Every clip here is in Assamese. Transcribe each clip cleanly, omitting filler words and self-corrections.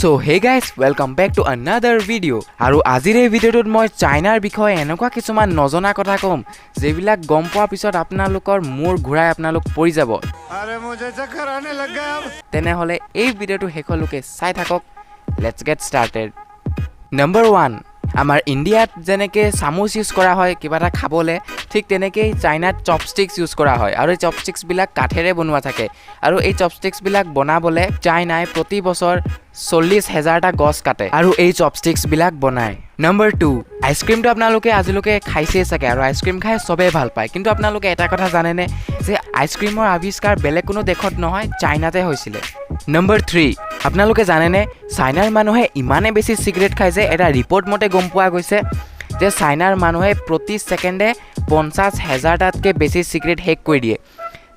So hey guys, welcome back to another video. আৰু আজিৰ এই ভিডিঅ'টোত মই চাইনাৰ বিষয়ে এনেকুৱা কিছুমান নজনা কথা কম যেবিলাক গম পোৱাৰ পিছত আপোনালোকৰ মূৰ ঘূৰাই আপোনালোক পৰি যাব। আৰে মুঝে চক্কৰ আনে লগ গয়া अब। তেনেহলে এই ভিডিঅ'টো শেষলৈকে চাই থাকক। Let's get started. Number 1, আমাৰ ইন্ডিয়াত যেনেকে চামুচ ইউজ কৰা হয় কিবা এটা খাবলে, ঠিক তেনেকেই চাইনাত চপষ্টিক্স ইউজ কৰা হয় আৰু এই চপষ্টিক্স বিলাক কাঠেৰে বনোৱা থাকে আৰু এই চপষ্টিক্স বিলাক বনাবলে চাইনাই প্ৰতি বছৰ 40,000টা গছ কাটে আৰু এই চপষ্টিক্স বিলাক বনায়। Number 2, আইসক্ৰিমটো আপোনালোকে আজিলৈকে খাইছে চাগে আৰু আইসক্রিম খাই সবে ভাল পায়, কিন্তু আপোনালোকে এটা কথা জানেনে যে আইসক্ৰিমৰ আৱিষ্কাৰ বেলেগ কোনো দেশত নহয় চাইনাতে হৈছিলে। Number 3, আপোনালোকে জানেনে চাইনাৰ মানুহে ইমানে বেছি সিগাৰেট খায় যে এটা ৰিপৰ্ট মতে গম পোৱা গৈছে যে চাইনাৰ মানুহে প্ৰতি সেকেন্ডে 50,000টাতকৈ বেছি সিগাৰেট হেক কৰি দিয়ে।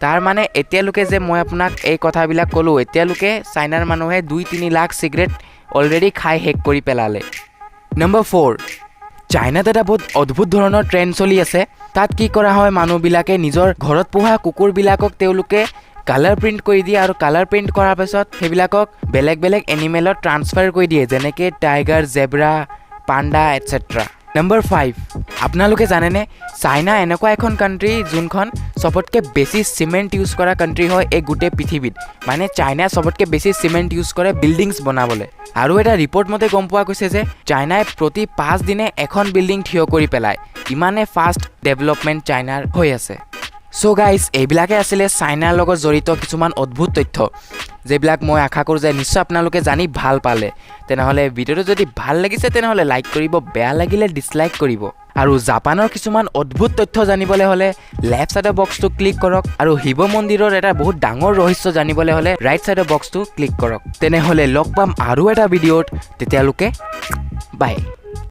তাৰ মানে এতিয়ালৈকে যে মই আপোনাক এই কথাবিলাক ক'লো, এতিয়ালৈকে চাইনাৰ মানুহে 2-3 লাখ সিগাৰেট অলৰেডি খাই হেক কৰি পেলালে। Number 4, চাইনাত এটা বহুত অদ্ভুত ধৰণৰ ট্ৰেন্ড চলি আছে। তাত কি কৰা হয়, মানুহবিলাকে নিজৰ ঘৰত পোহা কুকুৰবিলাকক তেওঁলোকে কালাৰ প্ৰিণ্ট কৰি দিয়ে আৰু কালাৰ প্ৰিণ্ট কৰাৰ পাছত সেইবিলাকক বেলেগ বেলেগ এনিমেলত ট্ৰান্সফাৰ কৰি দিয়ে, যেনেকৈ টাইগাৰ, জেব্ৰা, পাণ্ডা এটসেট্ৰা। Number 5, আপোনালোকে জানেনে চাইনা এনেকুৱা এখন কাণ্ট্ৰি যোনখন সবতকৈ বেছি চিমেণ্ট ইউজ কৰা কাণ্ট্ৰি হয় এই গোটেই পৃথিৱীত। মানে চাইনা সবতকৈ বেছি চিমেণ্ট ইউজ কৰে বিল্ডিংছ বনাবলৈ। আৰু এটা ৰিপৰ্ট মতে গম পোৱা গৈছে যে চাইনাই প্ৰতি 5 দিনে এখন বিল্ডিং থিয় কৰি পেলায়। ইমানে ফাষ্ট ডেভেলপমেণ্ট চাইনাৰ হৈ আছে। সো গাইজ, এইবিলাকে আছিলে চাইনাৰ লগত জড়িত কিছুমান অদ্ভুত তথ্য যেবিলাক মই আশা কৰোঁ যে নিশ্চয় আপোনালোকে জানি ভাল পালে। তেনেহ'লে ভিডিঅ'টো যদি ভাল লাগিছে তেনেহ'লে লাইক কৰিব, বেয়া লাগিলে ডিছলাইক কৰিব। আৰু জাপানৰ কিছুমান অদ্ভুত তথ্য জানিবলৈ হ'লে লেফ্ট ছাইডৰ বক্সটো ক্লিক কৰক আৰু শিৱ মন্দিৰৰ এটা বহুত ডাঙৰ ৰহস্য জানিবলৈ হ'লে ৰাইট ছাইডৰ বক্সটো ক্লিক কৰক। তেনেহ'লে লগ পাম আৰু এটা ভিডিঅ'ত, তেতিয়ালৈকে বাই।